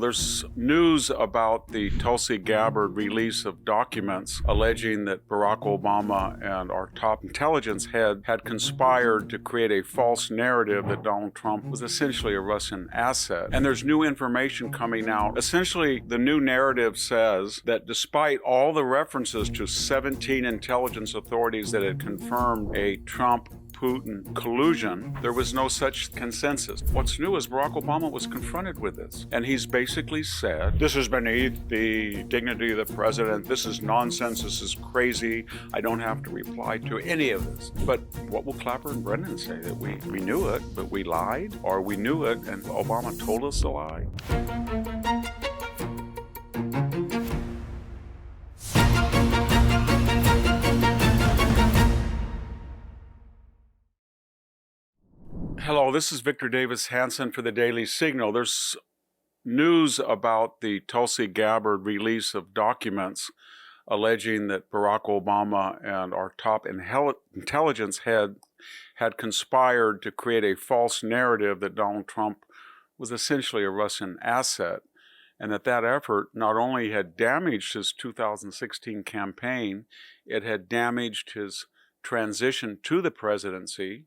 There's news about the Tulsi Gabbard release of documents alleging that Barack Obama and our top intelligence head had conspired to create a false narrative that Donald Trump was essentially a Russian asset. And there's new information coming out. Essentially, the new narrative says that despite all the references to 17 intelligence authorities that had confirmed a Trump-Putin collusion, there was no such consensus. What's new is Barack Obama was confronted with this, and he's basically said, this is beneath the dignity of the president, this is nonsense, this is crazy, I don't have to reply to any of this. But what will Clapper and Brennan say? That we knew it, but we lied? Or we knew it and Obama told us a lie? Hello, this is Victor Davis Hanson for the Daily Signal. There's news about the Tulsi Gabbard release of documents alleging that Barack Obama and our top intelligence head had conspired to create a false narrative that Donald Trump was essentially a Russian asset, and that effort not only had damaged his 2016 campaign, it had damaged his transition to the presidency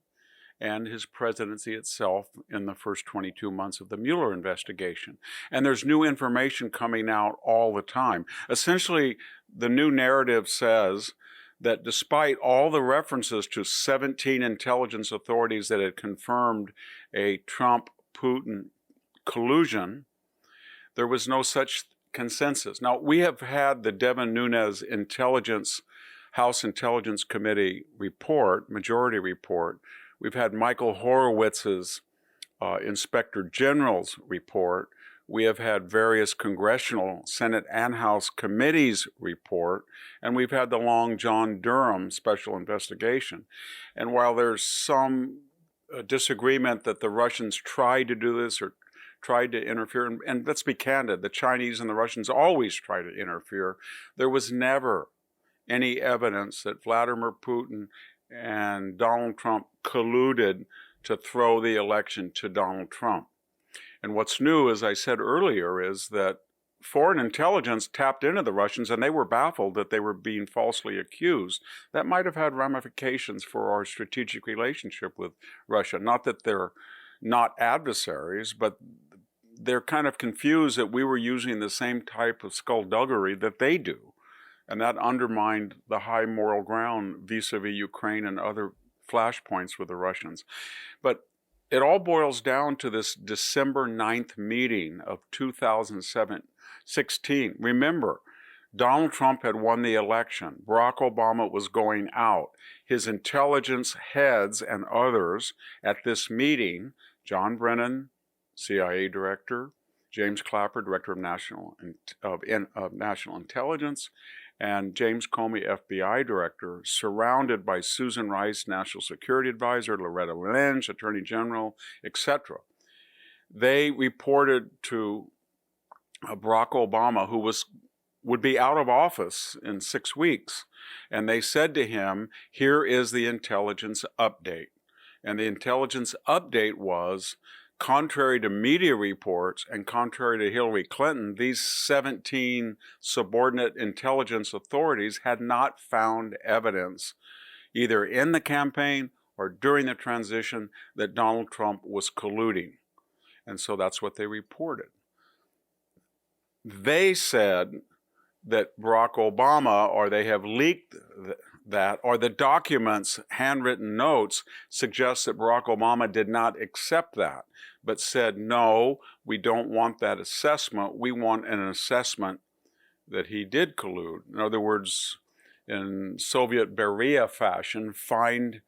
and his presidency itself in the first 22 months of the Mueller investigation. And there's new information coming out all the time. Essentially, the new narrative says that despite all the references to 17 intelligence authorities that had confirmed a Trump-Putin collusion, there was no such consensus. Now, we have had the Devin Nunes House Intelligence Committee report, majority report. We've had Michael Horowitz's Inspector General's report. We have had various congressional, Senate and House committees report, and we've had the long John Durham special investigation. And while there's some disagreement that the Russians tried to do this or tried to interfere, and let's be candid, the Chinese and the Russians always try to interfere, there was never any evidence that Vladimir Putin and Donald Trump colluded to throw the election to Donald Trump. And what's new, as I said earlier, is that foreign intelligence tapped into the Russians and they were baffled that they were being falsely accused. That might have had ramifications for our strategic relationship with Russia. Not that they're not adversaries, but they're kind of confused that we were using the same type of skullduggery that they do. And that undermined the high moral ground vis-a-vis Ukraine and other flashpoints with the Russians. But it all boils down to this December 9th meeting of 2016. Remember, Donald Trump had won the election. Barack Obama was going out. His intelligence heads and others at this meeting, John Brennan, CIA director, James Clapper, director of National Intelligence, and James Comey, FBI director, surrounded by Susan Rice, National Security Advisor, Loretta Lynch, Attorney General, etc. They reported to Barack Obama, who would be out of office in 6 weeks, and they said to him, here is the intelligence update. And the intelligence update was, contrary to media reports and contrary to Hillary Clinton, these 17 subordinate intelligence authorities had not found evidence, either in the campaign or during the transition, that Donald Trump was colluding. And so that's what they reported. They said that Barack Obama, or they have leaked that, or the documents, handwritten notes, suggest that Barack Obama did not accept that, but said, no, we don't want that assessment. We want an assessment that he did collude. In other words, in Soviet Beria fashion, find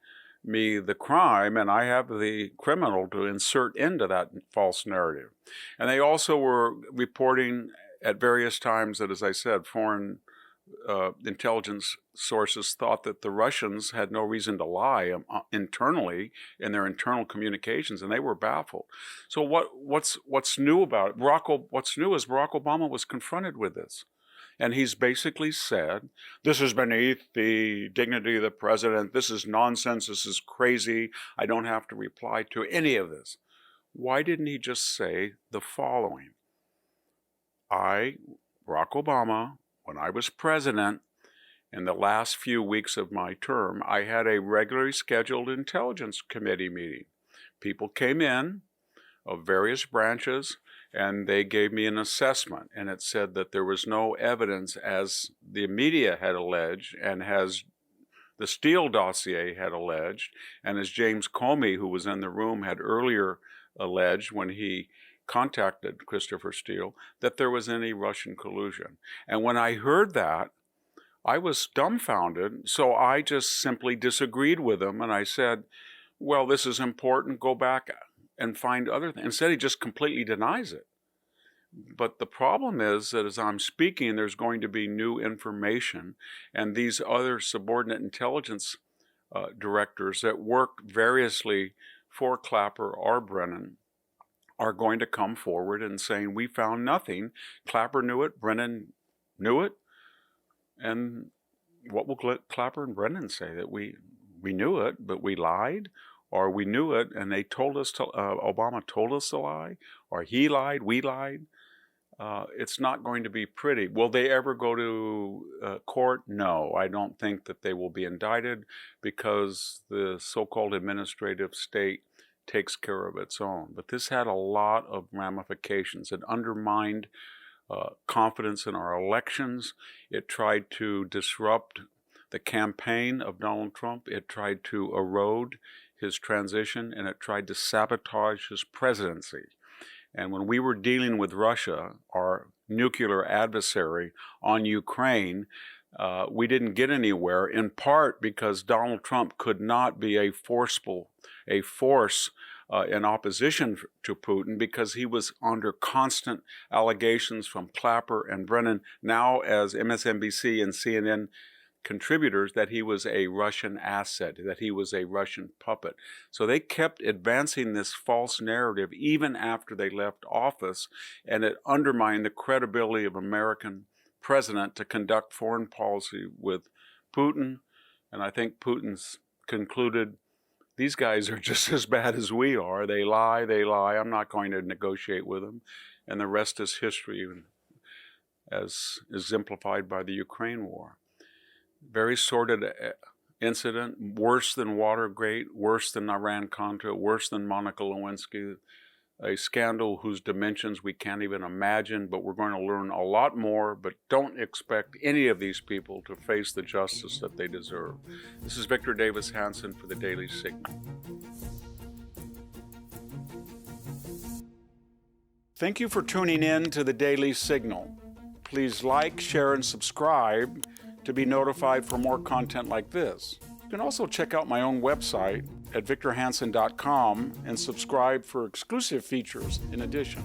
me the crime and I have the criminal to insert into that false narrative. And they also were reporting at various times that, as I said, foreign intelligence sources thought that the Russians had no reason to lie internally in their internal communications, and they were baffled. So what's new about it? What's new is Barack Obama was confronted with this, and he's basically said, this is beneath the dignity of the president, this is nonsense, this is crazy, I don't have to reply to any of this. Why didn't he just say the following? Barack Obama, when I was president, in the last few weeks of my term, I had a regularly scheduled Intelligence Committee meeting. People came in of various branches, and they gave me an assessment, and it said that there was no evidence, as the media had alleged, and as the Steele dossier had alleged, and as James Comey, who was in the room, had earlier alleged when he contacted Christopher Steele, that there was any Russian collusion. And when I heard that, I was dumbfounded, so I just simply disagreed with him, and I said, well, this is important, go back and find other things. Instead, he just completely denies it. But the problem is that as I'm speaking, there's going to be new information, and these other subordinate intelligence directors that work variously for Clapper or Brennan are going to come forward and saying, we found nothing. Clapper knew it, Brennan knew it, and what will Clapper and Brennan say? That we knew it, but we lied? Or we knew it and they told us to, Obama told us to lie? Or he lied, we lied? It's not going to be pretty. Will they ever go to court? No, I don't think that they will be indicted because the so-called administrative state takes care of its own. But this had a lot of ramifications. It undermined confidence in our elections. It tried to disrupt the campaign of Donald Trump. It tried to erode his transition, and it tried to sabotage his presidency. And when we were dealing with Russia, our nuclear adversary, on Ukraine, we didn't get anywhere, in part because Donald Trump could not be a force in opposition to Putin, because he was under constant allegations from Clapper and Brennan, now as MSNBC and CNN contributors, that he was a Russian asset, that he was a Russian puppet. So they kept advancing this false narrative even after they left office, and it undermined the credibility of American president to conduct foreign policy with Putin. And I think Putin's concluded, these guys are just as bad as we are. They lie. I'm not going to negotiate with them. And the rest is history, as exemplified by the Ukraine war. Very sordid incident, worse than Watergate, worse than Iran-Contra, worse than Monica Lewinsky, a scandal whose dimensions we can't even imagine, but we're going to learn a lot more, but don't expect any of these people to face the justice that they deserve. This is Victor Davis Hanson for the Daily Signal. Thank you for tuning in to the Daily Signal. Please like, share, and subscribe to be notified for more content like this. You can also check out my own website at victorhanson.com and subscribe for exclusive features in addition.